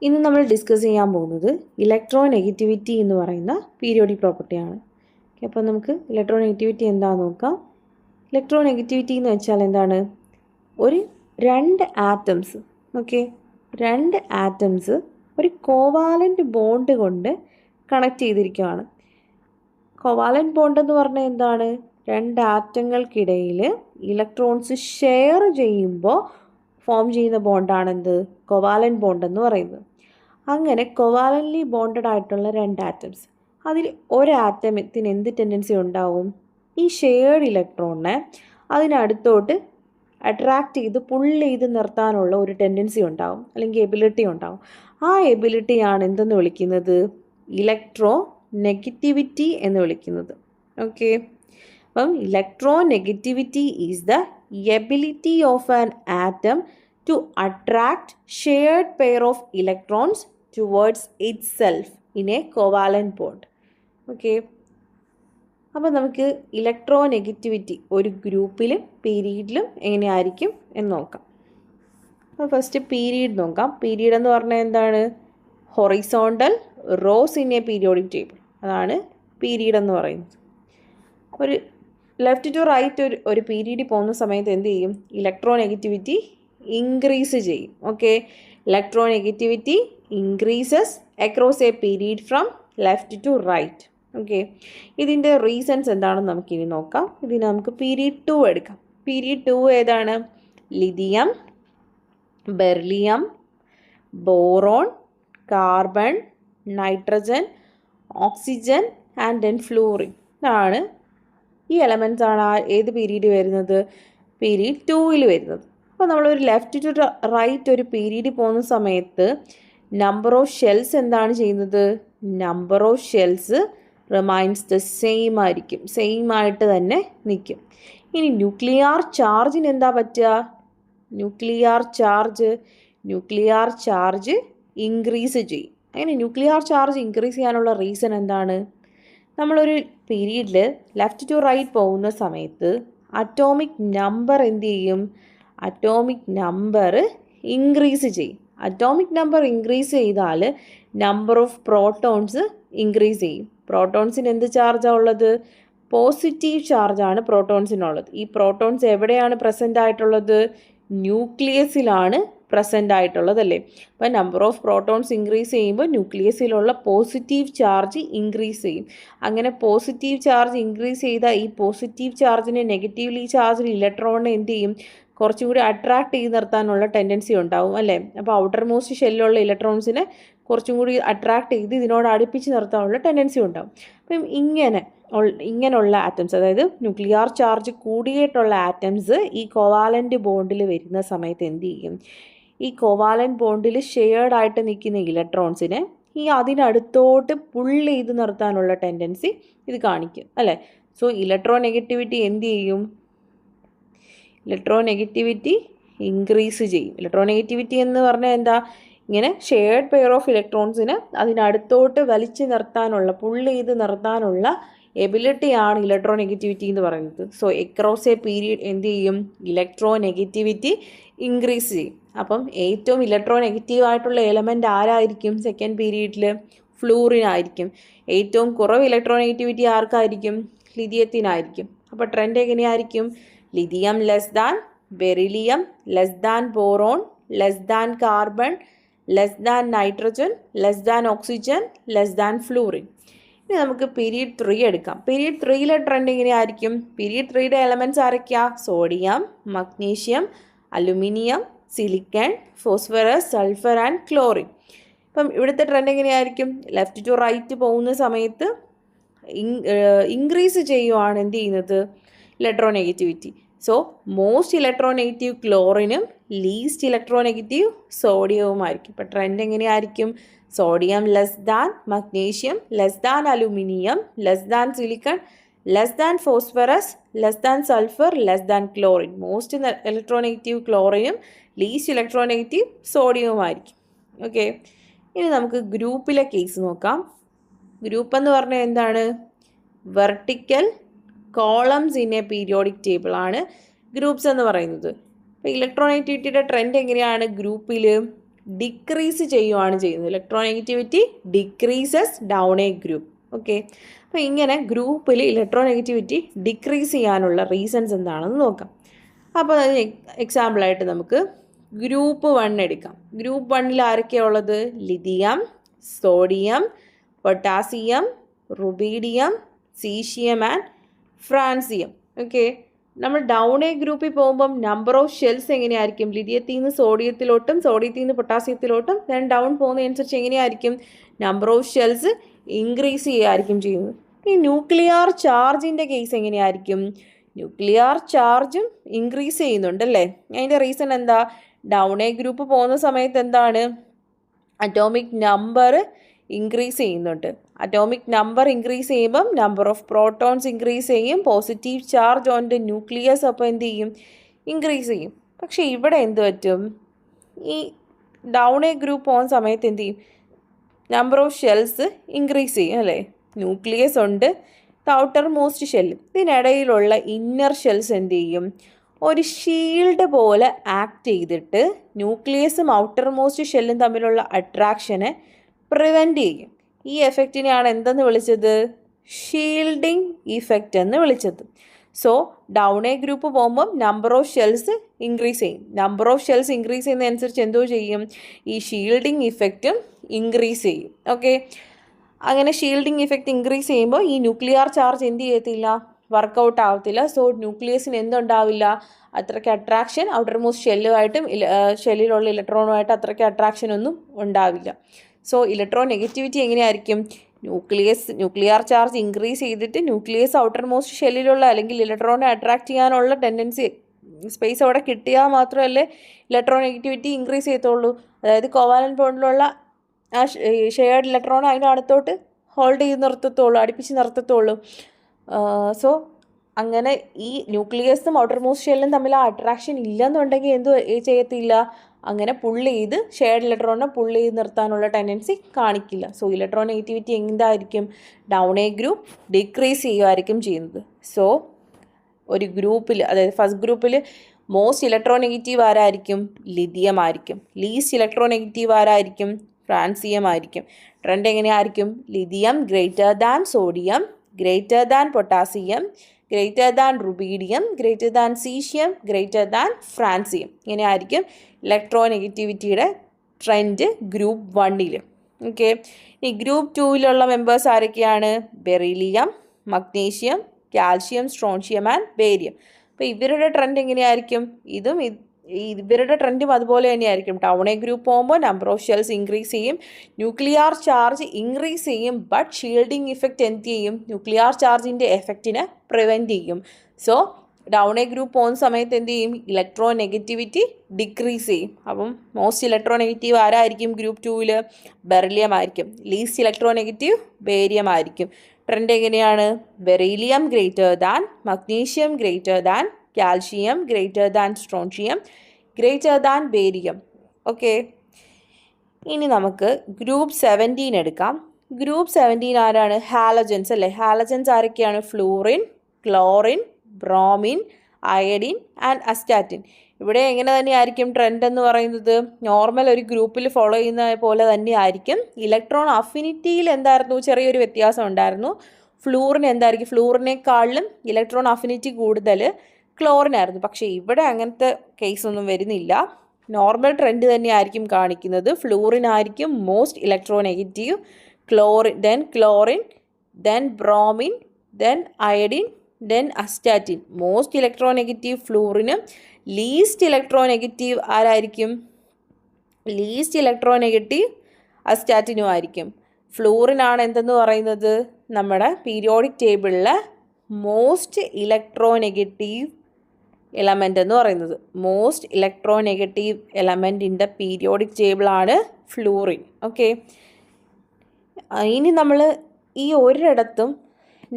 ഇന്ന് നമ്മൾ ഡിസ്കസ് ചെയ്യാൻ പോകുന്നത് ഇലക്ട്രോനെഗറ്റിവിറ്റി എന്ന് പറയുന്ന പീരിയോഡിക് പ്രോപ്പർട്ടിയാണ്. അപ്പോൾ നമുക്ക് ഇലക്ട്രോനെഗറ്റിവിറ്റി എന്താണെന്ന് നോക്കാം. ഇലക്ട്രോനെഗറ്റിവിറ്റി എന്ന് വെച്ചാൽ എന്താണ്? രണ്ട് ആറ്റംസ് രണ്ട് ആറ്റംസ് ഒരു കോവാലൻ്റ് ബോണ്ട് കൊണ്ട് കണക്ട് ചെയ്തിരിക്കുകയാണ്. കോവാലൻ്റ് ബോണ്ട് എന്ന് പറഞ്ഞാൽ എന്താണ്? രണ്ട് ആറ്റങ്ങൾക്കിടയിൽ ഇലക്ട്രോൺസ് ഷെയർ ചെയ്യുമ്പോൾ ഫോം ചെയ്യുന്ന ബോണ്ടാണ് എന്ത്? കോവാലൻ്റ് ബോണ്ട് എന്ന് പറയുന്നത്. അങ്ങനെ കോവാലൻ്റ്ലി ബോണ്ടഡ് ആയിട്ടുള്ള രണ്ട് ആറ്റംസ്, അതിൽ ഒരു ആറ്റത്തിന് എന്ത് ടെൻഡൻസി ഉണ്ടാവും? ഈ ഷെയർഡ് ഇലക്ട്രോണിനെ അതിനടുത്തോട്ട് അട്രാക്റ്റ് ചെയ്ത് പുള്ള് ചെയ്ത് നിർത്താനുള്ള ഒരു ടെൻഡൻസി ഉണ്ടാവും, അല്ലെങ്കിൽ എബിലിറ്റി ഉണ്ടാവും. ആ എബിലിറ്റിയാണ് എന്തെന്ന് വിളിക്കുന്നത്? ഇലക്ട്രോ നെഗറ്റിവിറ്റി എന്ന് വിളിക്കുന്നത്. ഓക്കെ, അപ്പം electro negativity is the ability of an atom to attract shared pair of electrons towards itself in a covalent bond. Okay, അപ്പോൾ നമുക്ക് ഇലക്ട്രോ നെഗറ്റിവിറ്റി ഒരു ഗ്രൂപ്പിലും പീരീഡിലും എങ്ങനെയായിരിക്കും എന്ന് നോക്കാം. അപ്പോൾ ഫസ്റ്റ് പീരീഡ് നോക്കാം. പീരീഡ് എന്ന് പറഞ്ഞാൽ എന്താണ്? Horizontal rose in a periodic table, അതാണ് പീരീഡ് എന്ന് പറയുന്നത്. ഒരു ലെഫ്റ്റ് ടു റൈറ്റ് ഒരു പീരീഡിൽ പോകുന്ന സമയത്ത് എന്ത് ചെയ്യും? ഇലക്ട്രോ നെഗറ്റിവിറ്റി ഇൻക്രീസ് ചെയ്യും. Okay, electronegativity increases across a period from left to right. Okay, ഇതിൻ്റെ റീസൺസ് എന്താണെന്ന് നമുക്കിനി നോക്കാം. ഇതിന് നമുക്ക് പീരീഡ് 2 എടുക്കാം. പീരീഡ് 2 ഏതാണ്? Lithium, beryllium, boron, carbon, nitrogen, oxygen and then fluorine. ഇതാണ് ഈ എലമെൻറ്റ്സ് ആണ് ഏത് പീരീഡ് വരുന്നത്? പീരീഡ് 2 വരുന്നത്. അപ്പോൾ നമ്മളൊരു ലെഫ്റ്റ് ടു റൈറ്റ് ഒരു പീരീഡ് പോകുന്ന സമയത്ത് നമ്പർ ഓഫ് ഷെൽസ് എന്താണ് ചെയ്യുന്നത്? Number of shells remains the same ആയിരിക്കും, സെയിം ആയിട്ട് തന്നെ നിൽക്കും. ഇനി ന്യൂക്ലിയർ ചാർജിന് എന്താ പറ്റുക? ന്യൂക്ലിയർ ചാർജ് ഇൻക്രീസ് ചെയ്യും. അങ്ങനെ ന്യൂക്ലിയർ ചാർജ് ഇൻക്രീസ് ചെയ്യാനുള്ള റീസൺ എന്താണ്? നമ്മളൊരു പീരീഡിൽ ലെഫ്റ്റ് ടു റൈറ്റ് പോകുന്ന സമയത്ത് അറ്റോമിക് നമ്പർ എന്ത് ചെയ്യും? അറ്റോമിക് നമ്പർ ഇൻക്രീസ് ചെയ്യും. അറ്റോമിക് നമ്പർ ഇൻക്രീസ് ചെയ്താൽ നമ്പർ ഓഫ് പ്രോട്ടോൺസ് ഇൻക്രീസ് ചെയ്യും. പ്രോട്ടോൺസിന് എന്ത് ചാർജാണ് ഉള്ളത്? പോസിറ്റീവ് ചാർജാണ് പ്രോട്ടോൺസിനുള്ളത്. ഈ പ്രോട്ടോൺസ് എവിടെയാണ് പ്രസൻ്റ് ആയിട്ടുള്ളത്? ന്യൂക്ലിയസിലാണ് പ്രസൻ്റ് ആയിട്ടുള്ളത് അല്ലേ? അപ്പോൾ നമ്പർ ഓഫ് പ്രോട്ടോൺസ് ഇൻക്രീസ് ചെയ്യുമ്പോൾ ന്യൂക്ലിയസിലുള്ള പോസിറ്റീവ് ചാർജ് ഇൻക്രീസ് ചെയ്യും. അങ്ങനെ പോസിറ്റീവ് ചാർജ് ഇൻക്രീസ് ചെയ്താൽ ഈ പോസിറ്റീവ് ചാർജിനെ നെഗറ്റീവ്ലി ചാർജ് ഇലക്ട്രോണിനെ എന്ത് ചെയ്യും? കുറച്ചും കൂടി അട്രാക്ട് ചെയ്ത് നിർത്താനുള്ള ടെൻഡൻസി ഉണ്ടാവും അല്ലേ? അപ്പോൾ ഔട്ടർ മോസ്റ്റ് ഷെല്ലുള്ള ഇലക്ട്രോൺസിനെ കുറച്ചും കൂടി അട്രാക്ട് ചെയ്ത് ഇതിനോട് അടുപ്പിച്ച് നിർത്താനുള്ള ടെൻഡൻസി ഉണ്ടാവും. അപ്പം ഇങ്ങനെയുള്ള ആറ്റംസ്, അതായത് ന്യൂക്ലിയർ ചാർജ് കൂടിയിട്ടുള്ള ആറ്റംസ് ഈ കോവാലൻ്റ് ബോണ്ടിൽ വരുന്ന സമയത്ത് എന്ത് ചെയ്യും? ഈ കോവാലൻ്റ് ബോണ്ടിൽ ഷെയർഡ് ആയിട്ട് നിൽക്കുന്ന ഇലക്ട്രോൺസിനെ ഈ അതിനടുത്തോട്ട് പുള്ള് ചെയ്ത് നിർത്താനുള്ള ടെൻഡൻസി ഇത് കാണിക്കും അല്ലേ? സോ ഇലക്ട്രോനെഗറ്റിവിറ്റി എന്ത് ചെയ്യും? ഇലക്ട്രോനെഗറ്റിവിറ്റി ഇൻക്രീസ് ചെയ്യും. ഇലക്ട്രോനെഗറ്റിവിറ്റി എന്ന് പറഞ്ഞാൽ എന്താ? ഇങ്ങനെ ഷെയർഡ് പെയർ ഓഫ് ഇലക്ട്രോൺസിന് അതിനടുത്തോട്ട് വലിച്ചു നിർത്താനുള്ള, പുള്ള് ചെയ്ത് നിർത്താനുള്ള എബിലിറ്റിയാണ് ഇലക്ട്രോനെഗറ്റിവിറ്റി എന്ന് പറയുന്നത്. സോ എക്രോസ് എ പീരീഡ് എന്ത് ചെയ്യും? ഇലക്ട്രോനെഗറ്റിവിറ്റി ഇൻക്രീസ് ചെയ്യും. അപ്പം ഏറ്റവും ഇലക്ട്രോനെഗറ്റീവ് ആയിട്ടുള്ള എലമെൻ്റ് ആരായിരിക്കും സെക്കൻഡ് പീരീഡിൽ? ഫ്ലൂറിൻ ആയിരിക്കും. ഏറ്റവും കുറവ് ഇലക്ട്രോനെഗറ്റിവിറ്റി ആർക്കായിരിക്കും? ലിഥിയത്തിനായിരിക്കും. അപ്പോൾ ട്രെൻഡ് എങ്ങനെയായിരിക്കും? Lithium less than, beryllium less than, boron less than, carbon less than, nitrogen less than, oxygen less than, fluorine. ഇനി നമുക്ക് പീരീഡ് 3 എടുക്കാം. പീരീഡ് 3 ട്രെൻഡ് എങ്ങനെയായിരിക്കും? പീരീഡ് 3 എലമെൻറ്റ്സ് ആരൊക്കെയാണ്? Sodium, magnesium, aluminium, silicon, phosphorus, sulphur and chlorine. ഇപ്പം ഇവിടുത്തെ trend എങ്ങനെയായിരിക്കും? Left to right പോകുന്ന സമയത്ത് ഇൻക്രീസ് ചെയ്യുവാണ് എന്ത് ചെയ്യുന്നത്? ഇലക്ട്രോനെഗറ്റിവിറ്റി. സോ മോസ്റ്റ് ഇലക്ട്രോനെഗറ്റീവ് ക്ലോറിനും ലീസ്റ്റ് ഇലക്ട്രോനെഗറ്റീവ് സോഡിയവുമായിരിക്കും. ഇപ്പോൾ ട്രെൻഡ് എങ്ങനെയായിരിക്കും? Sodium less than, magnesium less than, aluminium less than, silicon less than, phosphorus less than, sulphur less than, chlorine. Most electronegative ക്ലോറിനും ലീസ്റ്റ് ഇലക്ട്രോനെഗറ്റീവ് സോഡിയവുമായിരിക്കും. Okay, ഇനി നമുക്ക് ഗ്രൂപ്പിലെ case നോക്കാം. ഗ്രൂപ്പ് എന്ന് പറഞ്ഞാൽ എന്താണ്? Vertical columns in a periodic table ആണ് ഗ്രൂപ്പ്സ് എന്ന് പറയുന്നത്. അപ്പോൾ ഇലക്ട്രോനെഗറ്റിവിറ്റിയുടെ ട്രെൻഡ് എങ്ങനെയാണ്? ഗ്രൂപ്പിൽ ഡിക്രീസ് ചെയ്യുകയാണ് ചെയ്യുന്നത്. Electronegativity decreases down A group. Okay, അപ്പോൾ ഇങ്ങനെ ഗ്രൂപ്പിൽ ഇലക്ട്രോനെഗറ്റിവിറ്റി ഡിക്രീസ് ചെയ്യാനുള്ള റീസൺസ് എന്താണെന്ന് നോക്കാം. അപ്പോൾ അതിന് എക്സാമ്പിളായിട്ട് നമുക്ക് ഗ്രൂപ്പ് 1 എടുക്കാം. ഗ്രൂപ്പ് 1 ആരൊക്കെയാണ് ഉള്ളത്? Lithium, sodium, potassium, rubidium, caesium and francium. Okay, നമ്മൾ ഡൗൺ എ ഗ്രൂപ്പിൽ പോകുമ്പം നമ്പർ ഓഫ് ഷെൽസ് എങ്ങനെയായിരിക്കും? ലിഥിയത്തിൽ നിന്ന് സോഡിയത്തിലോട്ടും സോഡിയത്തിൽ നിന്ന് പൊട്ടാസ്യത്തിലോട്ടും ദെൻ ഡൗൺ പോകുന്നതനുസരിച്ച് എങ്ങനെയായിരിക്കും? നമ്പർ ഓഫ് ഷെൽസ് ഇൻക്രീസ് ചെയ്യുകയായിരിക്കും ചെയ്യുന്നത്. ഈ ന്യൂക്ലിയർ ചാർജിൻ്റെ കേസ് എങ്ങനെയായിരിക്കും? ന്യൂക്ലിയർ ചാർജും ഇൻക്രീസ് ചെയ്യുന്നുണ്ടല്ലേ. അതിൻ്റെ റീസൺ എന്താ? ഡൗൺ എ ഗ്രൂപ്പ് പോകുന്ന സമയത്ത് എന്താണ്? അറ്റോമിക് നമ്പർ ഇൻക്രീസ് ചെയ്യുന്നുണ്ട്. അറ്റോമിക് നമ്പർ ഇൻക്രീസ് ചെയ്യുമ്പം നമ്പർ ഓഫ് പ്രോട്ടോൺസ് ഇൻക്രീസ് ചെയ്യും. Positive charge on the nucleus അപ്പോൾ എന്ത് ചെയ്യും? ഇൻക്രീസ് ചെയ്യും. പക്ഷേ ഇവിടെ എന്ത് പറ്റും? ഈ ഡൗൺ എ ഗ്രൂപ്പ് പോകുന്ന സമയത്ത് എന്ത് ചെയ്യും? നമ്പർ ഓഫ് ഷെൽസ് ഇൻക്രീസ് ചെയ്യും അല്ലേ. ന്യൂക്ലിയസ് ഉണ്ട്, ഔട്ടർ മോസ്റ്റ് ഷെല്ല്, ഇതിനിടയിലുള്ള ഇന്നർ ഷെൽസ് എന്ത് ചെയ്യും? ഒരു ഷീൽഡ് പോലെ ആക്ട് ചെയ്തിട്ട് ന്യൂക്ലിയസും ഔട്ടർ മോസ്റ്റ് ഷെല്ലും തമ്മിലുള്ള അട്രാക്ഷനെ പ്രിവെൻറ്റ് ചെയ്യും. ഈ എഫക്റ്റിനെയാണ് എന്തെന്ന് വിളിച്ചത്? ഷീൽഡിങ് ഇഫക്റ്റ് എന്ന് വിളിച്ചത്. സോ ഡൗൺ എ ഗ്രൂപ്പ് പോകുമ്പം നമ്പർ ഓഫ് ഷെൽസ് ഇൻക്രീസ് ചെയ്യും. നമ്പർ ഓഫ് ഷെൽസ് ഇൻക്രീസ് ചെയ്യുന്നതനുസരിച്ച് എന്തോ ചെയ്യും? ഈ ഷീൽഡിങ് ഇഫക്റ്റും ഇൻക്രീസ് ചെയ്യും. ഓക്കെ, അങ്ങനെ ഷീൽഡിങ് ഇഫക്റ്റ് ഇൻക്രീസ് ചെയ്യുമ്പോൾ ഈ ന്യൂക്ലിയർ ചാർജ് എന്ത് ചെയ്യത്തില്ല? വർക്കൗട്ട് ആവത്തില്ല. സോ ന്യൂക്ലിയസിന് എന്തുണ്ടാവില്ല? അത്രയ്ക്ക് അട്രാക്ഷൻ ഔട്ടർ മോസ്റ്റ് ഷെല്ലുമായിട്ടും ഷെല്ലിലുള്ള ഇലക്ട്രോണുമായിട്ട് അത്രയ്ക്ക് അട്രാക്ഷൻ ഒന്നും ഉണ്ടാവില്ല. സോ ഇലക്ട്രോൺ നെഗറ്റിവിറ്റി എങ്ങനെയായിരിക്കും? ന്യൂക്ലിയർ ചാർജ് ഇൻക്രീസ് ചെയ്തിട്ട് ന്യൂക്ലിയസ് ഔട്ടർ മോസ്റ്റ് ഷെല്ലിലുള്ള അല്ലെങ്കിൽ ഇലക്ട്രോണിനെ അട്രാക്റ്റ് ചെയ്യാനുള്ള ടെൻഡൻസി സ്പേസ് അവിടെ കിട്ടിയാൽ മാത്രമല്ലേ ഇലക്ട്രോൺ നെഗറ്റിവിറ്റി ഇൻക്രീസ് ചെയ്യത്തുള്ളൂ. അതായത് കോവാലന്റ് ബോണ്ടിലുള്ള ആ ഷെയർഡ് ഇലക്ട്രോൺ അതിൻ്റെ അടുത്തോട്ട് ഹോൾഡ് ചെയ്ത് നിർത്തത്തുള്ളൂ, അടുപ്പിച്ച് നിർത്തത്തുള്ളൂ. സോ അങ്ങനെ ഈ ന്യൂക്ലിയസും ഔട്ടർ മോസ്റ്റ് ഷെല്ലും തമ്മിൽ ആ അട്രാക്ഷൻ ഇല്ലെന്നുണ്ടെങ്കിൽ എന്ത് ചെയ്യത്തില്ല? അങ്ങനെ പുള്ള് ചെയ്ത് ഷെയർഡ് ഇലക്ട്രോണിനെ പുള്ള് ചെയ്ത് നിർത്താനുള്ള ടെൻഡൻസി കാണിക്കില്ല. സോ ഇലക്ട്രോൺ നെഗറ്റിവിറ്റി എന്തായിരിക്കും? ഡൗൺ എ ഗ്രൂപ്പ് ഡിക്രീസ് ചെയ്യുമായിരിക്കും ചെയ്യുന്നത്. സോ ഒരു ഗ്രൂപ്പിൽ, അതായത് ഫസ്റ്റ് ഗ്രൂപ്പിൽ മോസ്റ്റ് ഇലക്ട്രോ നെഗറ്റീവ് ആരായിരിക്കും? ലിഥിയം ആയിരിക്കും. ലീസ്റ്റ് ഇലക്ട്രോ നെഗറ്റീവ് ആരായിരിക്കും? ഫ്രാൻസിയം ആയിരിക്കും. ട്രെൻഡ് എങ്ങനെയായിരിക്കും? Lithium greater than sodium, greater than potassium, greater than rubidium, greater than caesium, greater than francium. ഇങ്ങനെയായിരിക്കും ഇലക്ട്രോ നെഗറ്റിവിറ്റിയുടെ ട്രെൻഡ് ഗ്രൂപ്പ് 1. ഓക്കെ, ഈ ഗ്രൂപ്പ് 2 മെമ്പേഴ്സ് ആരൊക്കെയാണ്? Beryllium, magnesium, calcium, strontium and barium. അപ്പോൾ ഇവരുടെ trend എങ്ങനെയായിരിക്കും? ഇവരുടെ ട്രെൻഡും അതുപോലെ തന്നെയായിരിക്കും. ഡൗൺ എ ഗ്രൂപ്പ് പോകുമ്പോൾ നമ്പർ ഓഫ് ഷെൽസ് ഇൻക്രീസ് ചെയ്യും, ന്യൂക്ലിയർ ചാർജ് ഇൻക്രീസ് ചെയ്യും, ബട്ട് ഷീൽഡിങ് ഇഫക്റ്റ് എന്ത് ചെയ്യും? ന്യൂക്ലിയർ ചാർജിൻ്റെ എഫക്റ്റിനെ പ്രിവെൻറ്റ് ചെയ്യും. സോ ഡൗൺ എ ഗ്രൂപ്പ് പോകുന്ന സമയത്ത് എന്ത് ചെയ്യും? ഇലക്ട്രോ നെഗറ്റിവിറ്റി ഡിക്രീസ് ചെയ്യും. അപ്പം മോസ്റ്റ് ഇലക്ട്രോ നെഗറ്റീവ് ആരായിരിക്കും ഗ്രൂപ്പ് 2? ബെറിലിയം ആയിരിക്കും. ലീസ്റ്റ് ഇലക്ട്രോ നെഗറ്റീവ് ബേരിയം ആയിരിക്കും. ട്രെൻഡ് എങ്ങനെയാണ്? Beryllium greater than, magnesium greater than, calcium greater than strontium, greater than barium. Okay, ഇനി നമുക്ക് ഗ്രൂപ്പ് 17 എടുക്കാം. ഗ്രൂപ്പ് 17 ആരാണ്? ഹാലജൻസ് അല്ലേ. ഹാലജൻസ് ആരൊക്കെയാണ്? Fluorine, chlorine, bromine, iodine and astatine. ഇവിടെ എങ്ങനെ തന്നെയായിരിക്കും ട്രെൻഡ് എന്ന് പറയുന്നത്? നോർമൽ ഒരു ഗ്രൂപ്പിൽ ഫോളോ ചെയ്യുന്ന പോലെ തന്നെ ആയിരിക്കും. ഇലക്ട്രോൺ അഫിനിറ്റിയിൽ എന്തായിരുന്നു? ചെറിയൊരു വ്യത്യാസം ഉണ്ടായിരുന്നു. ഫ്ലൂറിൻ എന്തായിരിക്കും? ഫ്ലൂറിനേക്കാളിലും ഇലക്ട്രോൺ അഫിനിറ്റി കൂടുതൽ ക്ലോറിനായിരുന്നു. പക്ഷേ ഇവിടെ അങ്ങനത്തെ കേസൊന്നും വരുന്നില്ല. നോർമൽ ട്രെൻഡ് തന്നെയായിരിക്കും കാണിക്കുന്നത്. ഫ്ലൂറിൻ ആയിരിക്കും most electronegative, chlorine, then bromine, then iodine, then astatine. Most electronegative ഫ്ലൂറിനും ലീസ്റ്റ് ഇലക്ട്രോ നെഗറ്റീവ് ആരായിരിക്കും? ലീസ്റ്റ് ഇലക്ട്രോ നെഗറ്റീവ് അസ്റ്റാറ്റിനും ആയിരിക്കും. ഫ്ലൂറിനാണ് എന്തെന്ന് പറയുന്നത്? നമ്മുടെ പീരിയോഡിക് ടേബിളിലെ മോസ്റ്റ് ഇലക്ട്രോ നെഗറ്റീവ് എലമെൻ്റ് എന്ന് പറയുന്നത്. Most electronegative element in the periodic ടേബിളാണ് ഫ്ലൂറിൻ. ഓക്കെ, ഇനി നമ്മൾ ഈ ഒരിടത്തും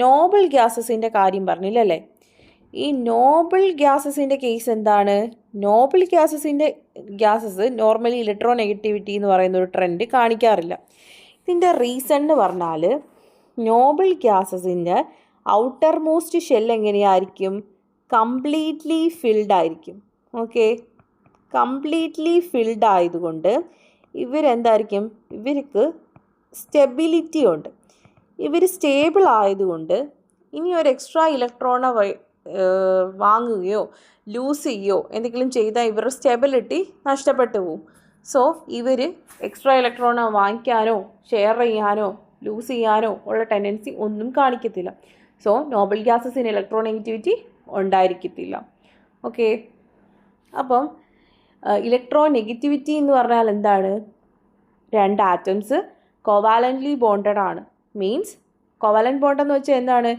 നോബിൾ ഗ്യാസസിൻ്റെ കാര്യം പറഞ്ഞില്ലല്ലേ. ഈ നോബിൾ ഗ്യാസസിൻ്റെ കേസ് എന്താണ്? Noble gases normally electro negativity എന്ന് പറയുന്ന ഒരു ട്രെൻഡ് കാണിക്കാറില്ല. ഇതിൻ്റെ റീസൺ എന്ന് പറഞ്ഞാൽ നോബിൾ ഗ്യാസസിൻ്റെ ഔട്ടർ മോസ്റ്റ് ഷെൽ എങ്ങനെയായിരിക്കും? കംപ്ലീറ്റ്ലി ഫിൽഡ് ആയിരിക്കും. ഓക്കെ, കംപ്ലീറ്റ്ലി ഫിൽഡ് ആയതുകൊണ്ട് ഇവരെന്തായിരിക്കും, ഇവർക്ക് സ്റ്റെബിലിറ്റി ഉണ്ട്. ഇവർ സ്റ്റേബിൾ ആയതുകൊണ്ട് ഇനി ഒരു എക്സ്ട്രാ ഇലക്ട്രോണെ വാങ്ങുകയോ ലൂസ് ചെയ്യുകയോ എന്തെങ്കിലും ചെയ്താൽ ഇവരുടെ സ്റ്റെബിലിറ്റി നഷ്ടപ്പെട്ടു പോകും. സോ ഇവർ എക്സ്ട്രാ ഇലക്ട്രോണെ വാങ്ങിക്കാനോ ഷെയർ ചെയ്യാനോ ലൂസ് ചെയ്യാനോ ഉള്ള ടെൻഡൻസി ഒന്നും കാണിക്കത്തില്ല. സോ നോബൽ ഗ്യാസസിന് ഇലക്ട്രോനെഗറ്റിവിറ്റി ഉണ്ടായിരിക്കത്തില്ല. ഓക്കെ, അപ്പം ഇലക്ട്രോനെഗറ്റിവിറ്റി എന്ന് പറഞ്ഞാൽ എന്താണ്? രണ്ട് ആറ്റംസ് കോവാലൻ്റ്ലി ബോണ്ടഡ് ആണ്. മീൻസ് കോവാലൻ്റ് ബോണ്ട് എന്ന് വെച്ചാൽ എന്താണ്?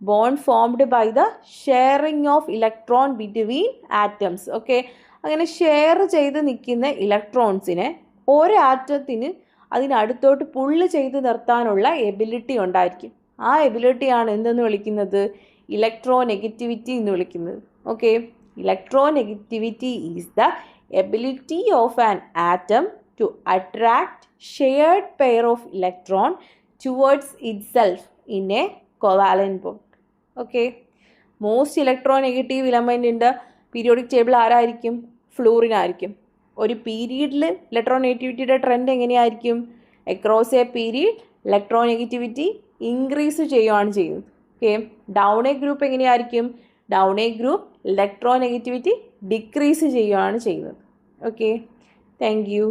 Bond formed by the sharing of electron between atoms. Okay, അങ്ങനെ ഷെയർ ചെയ്ത് നിൽക്കുന്ന ഇലക്ട്രോൺസിനെ ഒരു ആറ്റത്തിന് അതിനടുത്തോട്ട് പുള്ള് ചെയ്ത് നിർത്താനുള്ള എബിലിറ്റി ഉണ്ടായിരിക്കും. ആ എബിലിറ്റിയാണ് എന്തെന്ന് വിളിക്കുന്നത്? ഇലക്ട്രോനെഗറ്റിവിറ്റി എന്ന് വിളിക്കുന്നത്. Okay, electronegativity is the ability of an atom to attract shared pair of electron towards itself in a covalent bond. Okay, most electronegative element in the periodic table ആരായിരിക്കും? ഫ്ലൂറിൻ ആയിരിക്കും. ഒരു പീരീഡിൽ ഇലക്ട്രോനെഗറ്റിവിറ്റിയുടെ ട്രെൻഡ് എങ്ങനെയായിരിക്കും? Across a period electronegativity increase ചെയ്യുകയാണ് ചെയ്യുന്നത്. Okay, down A group എങ്ങനെയായിരിക്കും? Down A group electronegativity decrease ചെയ്യുകയാണ് ചെയ്യുന്നത്. Okay, thank you.